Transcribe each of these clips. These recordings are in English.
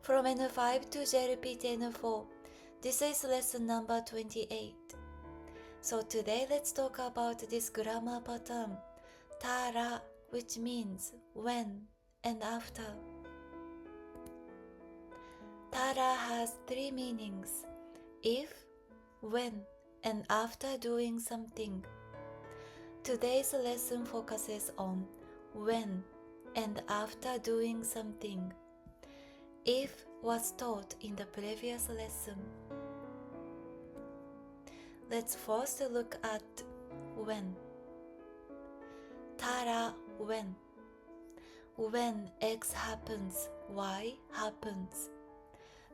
From N5 to JLPT N4, this is lesson number 28. So today let's talk about this grammar pattern, tara, which means when and after. Tara has three meanings: if, when, and after doing something. Today's lesson focuses on when and after doing something. If was taught in the previous lesson. Let's first look at when. Tara when. When X happens, Y happens.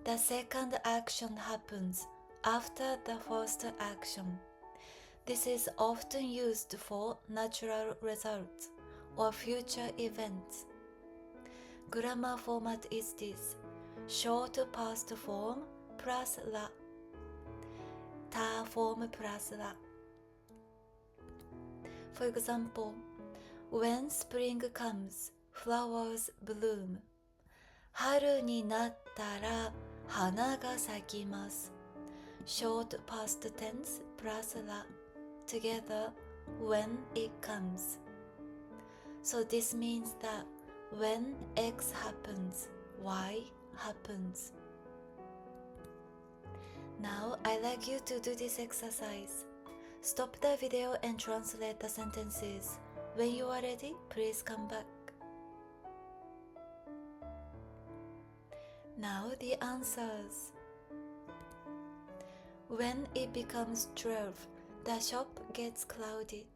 The second action happens after the first action. This is often used for natural results or future events. Grammar format is this: short past form plus la, ta form plus la. For example, when spring comes, flowers bloom. 春になったら花が咲きます。Short past tense plus la, together when it comes. So this means that when X happens, Y happens. Now I'd like you to do this exercise. Stop the video and translate the sentences. When you are ready, please come back. Now the answers. When it becomes 12, the shop gets crowded.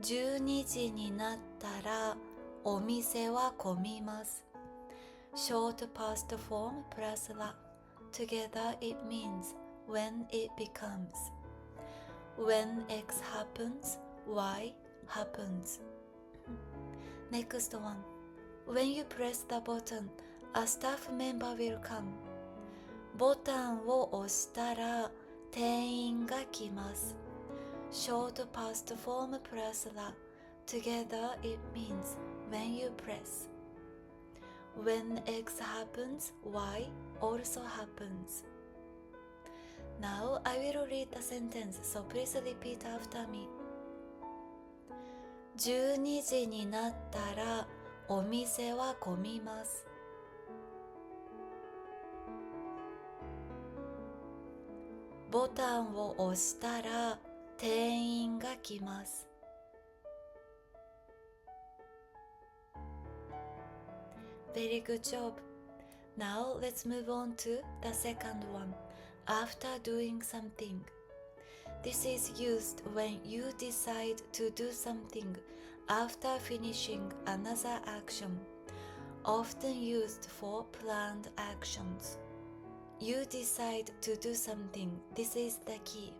12時になったらお店は混みます。Short past form plus la. Together it means when it becomes. When X happens, Y happens. Next one. When you press the button, a staff member will come. ボタンを押したら店員が来ます。Short past form plus la. Together it means when you press. When X happens, Y also happens. Now I will read the sentence, so please repeat after me. 12時になったらお店は混みます。ボタンを押したら店員が来ます。Very good job. Now let's move on to the second one, after doing something. This is used when you decide to do something after finishing another action, often used for planned actions. You decide to do something. This is the key.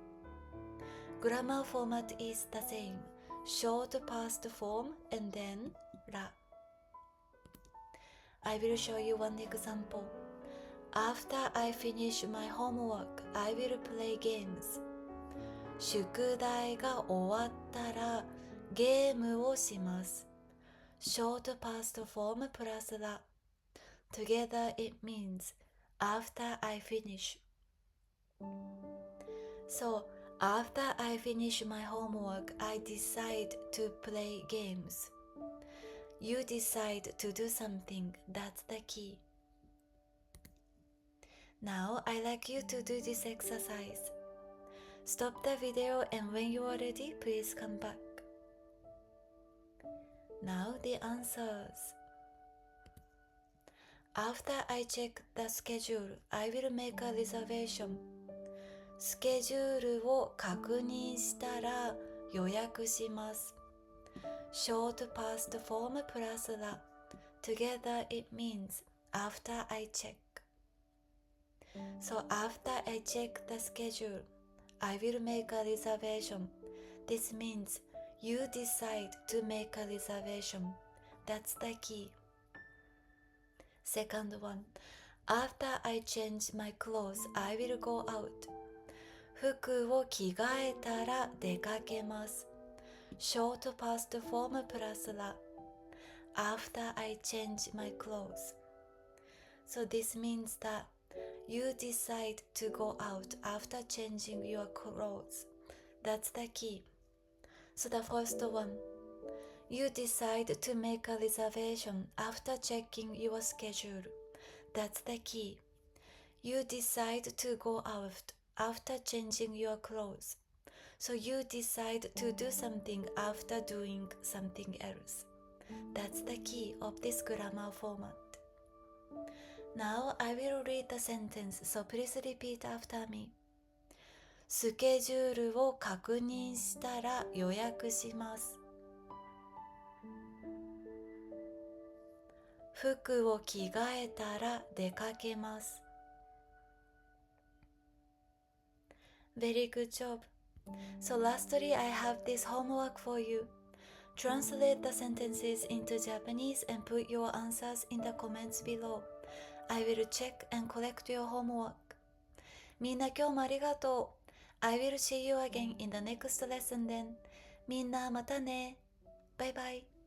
Grammar format is the same. Short past form and then la. I will show you one example. After I finish my homework, I will play games. 宿題が終わったらゲームをします。Short past form plus la. Together it means after I finish. So, after I finish my homework, I decide to play games. You decide to do something, that's the key. Now, I'd like you to do this exercise. Stop the video and when you are ready, please come back. Now the answers. After I check the schedule, I will make a reservation. スケジュールを確認したら予約します。Short past form plus la. Together it means after I check. So after I check the schedule, I will make a reservation. This means you decide to make a reservation. That's the key. Second one. After I change my clothes, I will go out. 服を着替えたら出かけます。Short past form plus la. After I change my clothes. So this means that you decide to go out after changing your clothes. That's the key. So the first one, you decide to make a reservation after checking your schedule. That's the key. You decide to go out after changing your clothes. So you decide to do something after doing something else. That's the key of this grammar format. Now I will read the sentence, so please repeat after me. スケジュールを確認したら予約します。服を着替えたら出かけます。Very good job. So lastly, I have this homework for you. Translate the sentences into Japanese and put your answers in the comments below. I will check and correct your homework. みんな今日もありがとう。I will see you again in the next lesson then. みんなまたね。バイバイ。